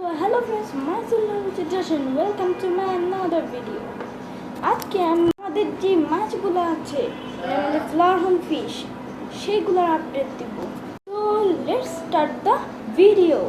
So hello friends, myself Joshin. Welcome to my another video. আজকে আমাদের যে মাছগুলো আছে আমাদের ফ্লাওয়ার ফিশ সেইগুলোর আপডেট দিব। So let's start the video.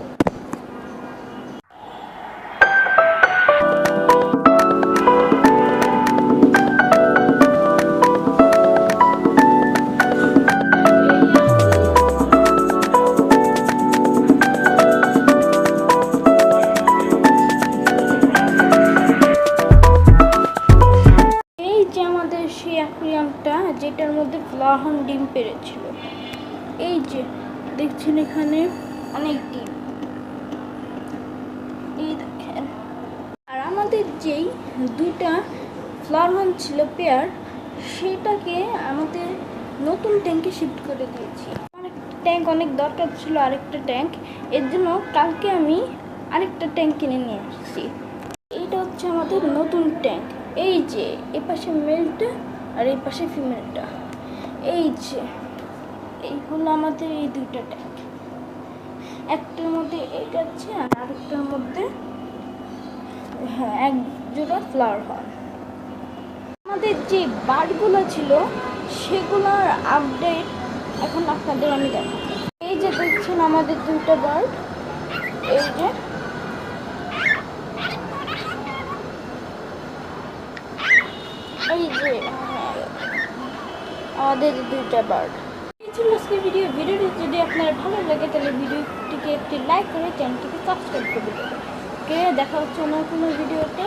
সেই অ্যাকুয়ারিয়ামটা যেটার মধ্যে ফ্লাওয়ার ডিম পেড়েছিল, এই যে দেখছেন এখানে অনেক ডিম, এই দেখেন। আর আমাদের যেই দুইটা ফ্লাওয়ার ছিল পেয়ার, সেটাকে আমাদের নতুন ট্যাঙ্কে শিফট করে দিয়েছি। অনেক ট্যাঙ্ক অনেক দরকার ছিল, আরেকটা ট্যাঙ্ক, এর জন্য কালকে আমি আরেকটা ট্যাঙ্ক কিনে নিয়ে আসছি। এইটা হচ্ছে আমাদের নতুন ট্যাঙ্ক। এই যে এই পাশে মেলটা আর এই পাশে ফিমেলটা, এই যে এই হলো আমাদের এই দুইটা ট্যাঙ্ক। একটার মধ্যে এইটা আছে আর আরেকটার মধ্যে এক জোড়া ফ্লাওয়ার হয়। আমাদের যে বার্ডগুলো ছিল সেগুলোর আপডেট এখন আপনাদের আমি দেখাবো। এই যে দেখছেন আমাদের দুইটা বার্ড, এই যে এই যে আমাদের দুইটা বার্ড। এই ছিল আজকে ভিডিওটি যদি আপনার ভালো লাগে তাহলে ভিডিওটিকে একটি লাইক করে চ্যানেলটিকে সাবস্ক্রাইব করে দেবেন। দেখা হচ্ছে অন্য কোনো ভিডিওতে।